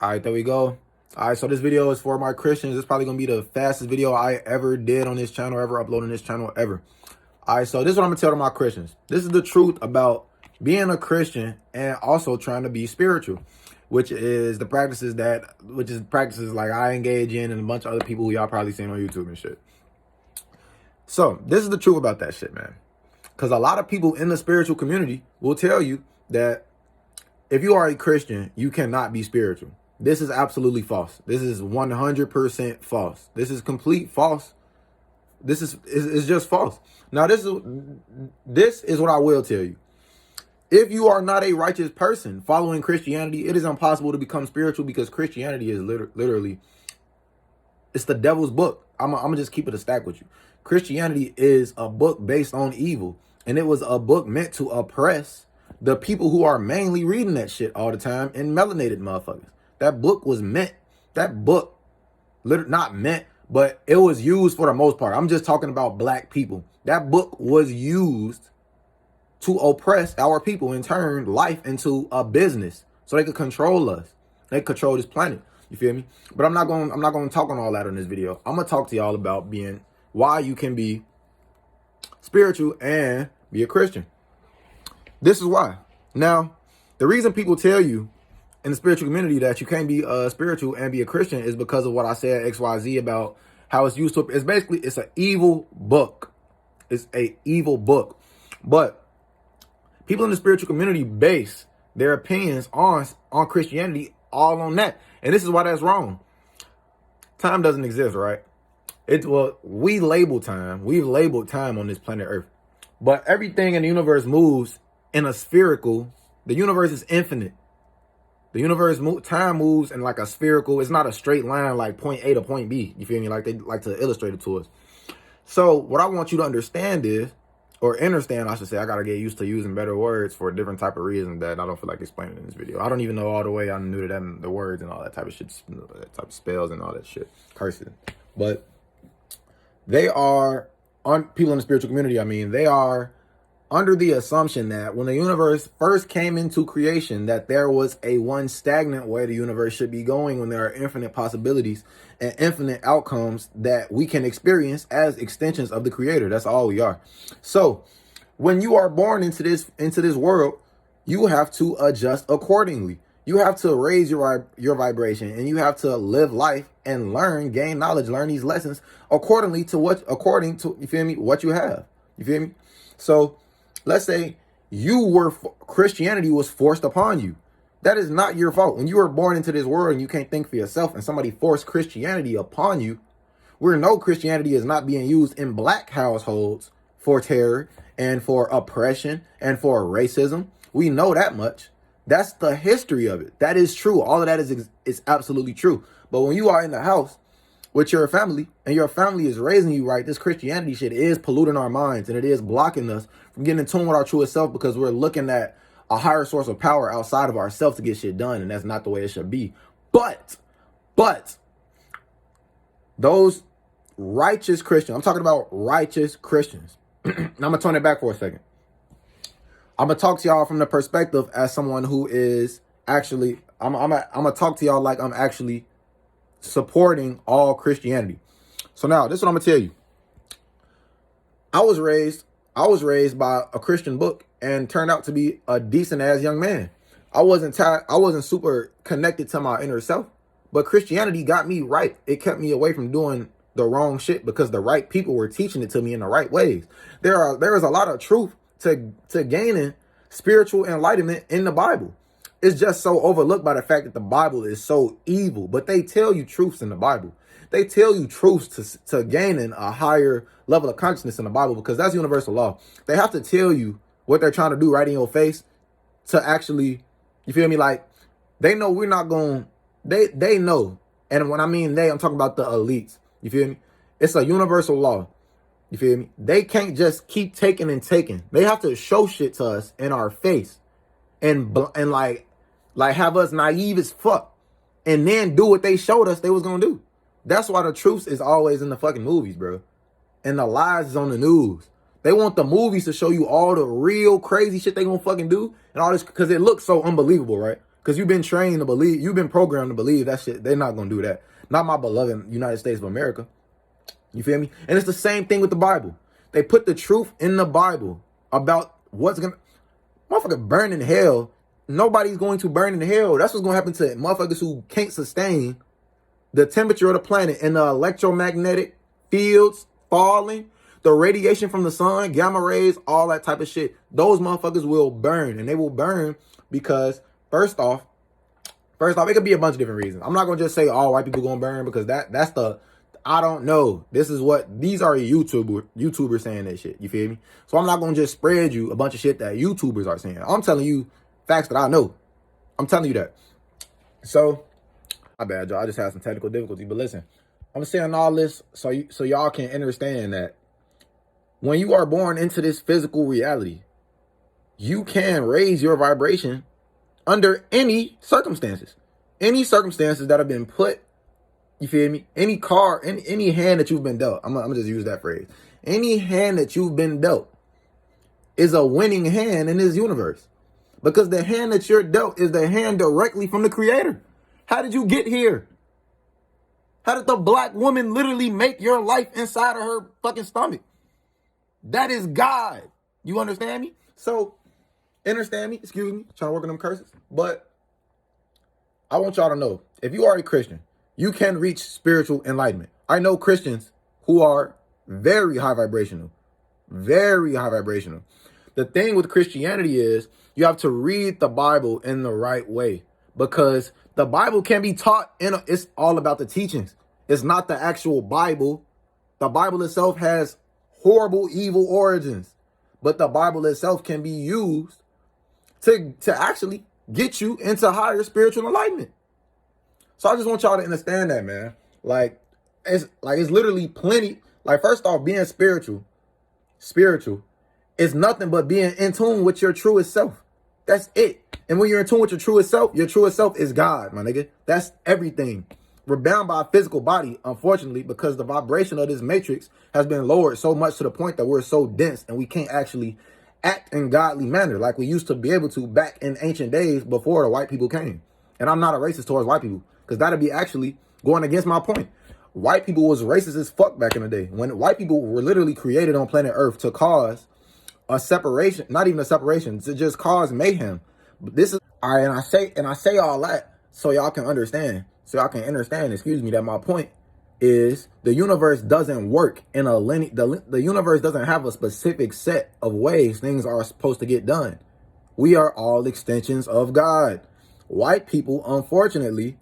All right, there we go. All right, so this video is for my Christians. It's probably going to be the fastest video I ever did on this channel, ever uploaded on this channel, ever. All right, so this is what I'm going to tell to my Christians. This is the truth about being a Christian and also trying to be spiritual, which is practices like I engage in and a bunch of other people who y'all probably seen on YouTube and shit. So this is the truth about that shit, man. Because a lot of people in the spiritual community will tell you that if you are a Christian, you cannot be spiritual. This is absolutely false. This is 100% false. This is complete false. This is just false. Now, this is what I will tell you. If you are not a righteous person following Christianity, it is impossible to become spiritual because Christianity is literally, it's the devil's book. I'm gonna just keep it a stack with you. Christianity is a book based on evil, and it was a book meant to oppress the people who are mainly reading that shit all the time and melanated motherfuckers. That book was meant, not meant, but it was used for the most part. I'm just talking about black people. That book was used to oppress our people and turn life into a business so they could control us. They control this planet. You feel me? But I'm not going to talk on all that in this video. I'm going to talk to y'all about why you can be spiritual and be a Christian. This is why. Now, the reason people tell you in the spiritual community that you can't be spiritual and be a Christian is because of what I said XYZ about how it's used to. It's an evil book. It's a evil book. But people in the spiritual community base their opinions on Christianity all on that. And this is why that's wrong. Time doesn't exist, right? We label time. We've labeled time on this planet Earth. But everything in the universe moves in a spherical. The universe is infinite. The universe, time moves in like a spherical. It's not a straight line like point A to point B. You feel me? Like they like to illustrate it to us. So what I want you to understand is, or understand, I should say, I got to get used to using better words for a different type of reason that I don't feel like explaining in this video. I don't even know all the way I knew that the words and all that type of shit, that type of spells and all that shit, cursing. But they are, people in the spiritual community, I mean, they are under the assumption that when the universe first came into creation, that there was a one stagnant way the universe should be going when there are infinite possibilities and infinite outcomes that we can experience as extensions of the creator. That's all we are. So when you are born into this world, you have to adjust accordingly. You have to raise your vibration, and you have to live life and gain knowledge, learn these lessons according to you feel me, what you have. You feel me? So let's say Christianity was forced upon you. That is not your fault. When you were born into this world and you can't think for yourself and somebody forced Christianity upon you, we know Christianity is not being used in black households for terror and for oppression and for racism. We know that much. That's the history of it. That is true. All of that is absolutely true. But when you are in the house with your family and your family is raising you right, this Christianity shit is polluting our minds and it is blocking us from getting in tune with our truest self because we're looking at a higher source of power outside of ourselves to get shit done. And that's not the way it should be. But those righteous Christians, I'm talking about righteous Christians. I'm going to turn it back for a second. I'm going to talk to y'all from the perspective as someone who is actually, I'm going to talk to y'all like I'm actually supporting all Christianity. So now, this is what I'm going to tell you. I was raised by a Christian book and turned out to be a decent ass young man. I wasn't super connected to my inner self, but Christianity got me right. It kept me away from doing the wrong shit because the right people were teaching it to me in the right ways. There is a lot of truth to gaining spiritual enlightenment in the Bible. It's just so overlooked by the fact that the Bible is so evil, but they tell you truths in the Bible. They tell you truths to gaining a higher level of consciousness in the Bible because that's universal law. They have to tell you what they're trying to do right in your face to actually, you feel me? Like they know we're not going, they know. And when I mean they, I'm talking about the elites. You feel me? It's a universal law. You feel me? They can't just keep taking and taking. They have to show shit to us in our face and like have us naive as fuck and then do what they showed us they was going to do. That's why the truth is always in the fucking movies, bro. And the lies is on the news. They want the movies to show you all the real crazy shit they gonna fucking do and all this because it looks so unbelievable, right? Because you've been trained to believe, you've been programmed to believe that shit. They're not going to do that. Not my beloved United States of America. You feel me? And it's the same thing with the Bible. They put the truth in the Bible about what's going to, motherfucker, burn in hell. Nobody's going to burn in hell. That's what's going to happen to motherfuckers who can't sustain the temperature of the planet and the electromagnetic fields falling, the radiation from the sun, gamma rays, all that type of shit. Those motherfuckers will burn, and they will burn because first off, it could be a bunch of different reasons. I'm not gonna just say all white people gonna burn because that's the, I don't know. This is what, these are YouTubers saying that shit. You feel me? So I'm not gonna just spread you a bunch of shit that YouTubers are saying. I'm telling you facts that I know. I'm telling you that. So, my bad, y'all. I just had some technical difficulty. But listen, I'm saying all this so y'all can understand that when you are born into this physical reality, you can raise your vibration under any circumstances. Any circumstances that have been put, you feel me? Any card, any hand that you've been dealt. I'm gonna just use that phrase. Any hand that you've been dealt is a winning hand in this universe. Because the hand that you're dealt is the hand directly from the Creator. How did you get here? How did the black woman literally make your life inside of her fucking stomach? That is God. You understand me? So, understand me? Excuse me. Trying to work on them curses. But I want y'all to know, if you are a Christian, you can reach spiritual enlightenment. I know Christians who are very high vibrational. Very high vibrational. The thing with Christianity is you have to read the Bible in the right way. Because the Bible can be taught it's all about the teachings. It's not the actual Bible. The Bible itself has horrible, evil origins. But the Bible itself can be used to actually get you into higher spiritual enlightenment. So I just want y'all to understand that, man. It's literally plenty. Like, first off, being spiritual is nothing but being in tune with your truest self. That's it. And when you're in tune with your truest self is God, my nigga. That's everything. We're bound by a physical body, unfortunately, because the vibration of this matrix has been lowered so much to the point that we're so dense and we can't actually act in godly manner like we used to be able to back in ancient days before the white people came. And I'm not a racist towards white people because that'd be actually going against my point. White people was racist as fuck back in the day. When white people were literally created on planet Earth to cause a separation, not even a separation, to just cause mayhem. But this is all right, and I say all that so y'all can understand. Excuse me, that my point is the universe doesn't work in a linear, the universe doesn't have a specific set of ways things are supposed to get done. We are all extensions of God. White people, unfortunately,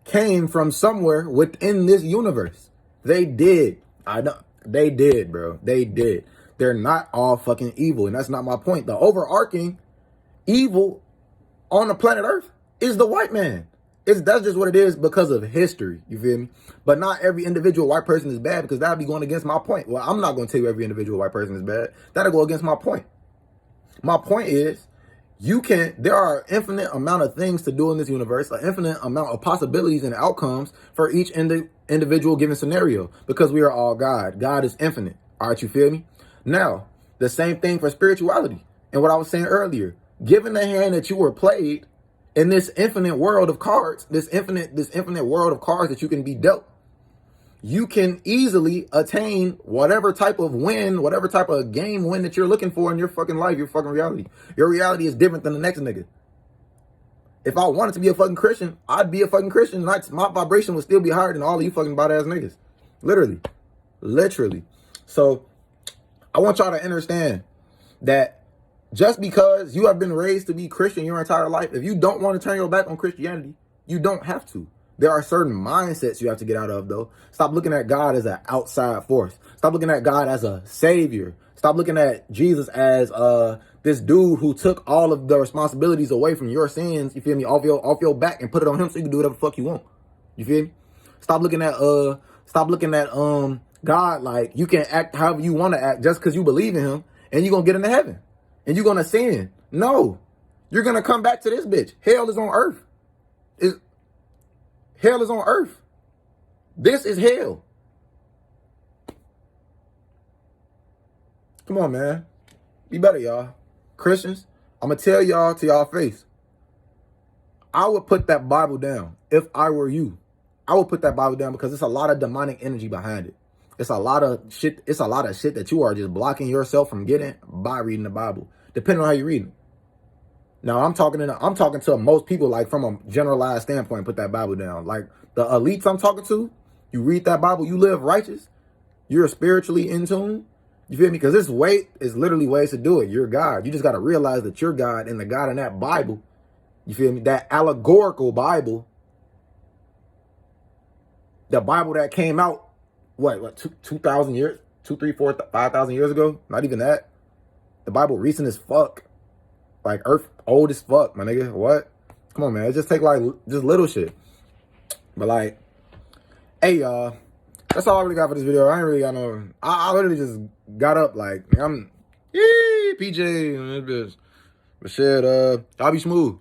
came from somewhere within this universe. They did. They did, bro. They did. They're not all fucking evil. And that's not my point. The overarching evil on the planet Earth is the white man. That's just what it is because of history. You feel me? But not every individual white person is bad because that'd be going against my point. Well, I'm not going to tell you every individual white person is bad. That'll go against my point. My point is, there are an infinite amount of things to do in this universe, an infinite amount of possibilities and outcomes for each individual given scenario because we are all God. God is infinite. All right, you feel me? Now, the same thing for spirituality. And what I was saying earlier, given the hand that you were played in this infinite world of cards, this infinite world of cards that you can be dealt, you can easily attain whatever type of win, whatever type of game win that you're looking for in your fucking life, your fucking reality. Your reality is different than the next nigga. If I wanted to be a fucking Christian, I'd be a fucking Christian. My vibration would still be higher than all of you fucking body-ass niggas. Literally. So I want y'all to understand that just because you have been raised to be Christian your entire life, if you don't want to turn your back on Christianity, you don't have to. There are certain mindsets you have to get out of, though. Stop looking at God as an outside force. Stop looking at God as a savior. Stop looking at Jesus as this dude who took all of the responsibilities away from your sins, you feel me, off your back and put it on him so you can do whatever the fuck you want. You feel me? Stop looking at God like you can act however you want to act just because you believe in him and you're going to get into heaven and you're going to sin. No. You're going to come back to this bitch. Hell is on earth. Hell is on earth. This is hell. Come on, man. Be better, y'all. Christians, I'm going to tell y'all to y'all face. I would put that Bible down if I were you. I would put that Bible down because it's a lot of demonic energy behind it. It's a lot of shit. It's a lot of shit that you are just blocking yourself from getting by reading the Bible, depending on how you read it. Now I'm talking to most people, like from a generalized standpoint. Put that Bible down. Like the elites I'm talking to, you read that Bible, you live righteous, you're spiritually in tune. You feel me? Because this way is literally ways to do it. You're God. You just got to realize that you're God, and the God in that Bible. You feel me? That allegorical Bible, the Bible that came out, what 2,000 years, 2, 3, 4, 5,000 years ago? Not even that. The Bible recent as fuck. Like earth old as fuck, my nigga. What? Come on, man. It just take like just little shit. But like, hey y'all, that's all I really got for this video. I ain't really got no. I literally just got up like I'm PJ and this bitch. But shit, I'll be smooth.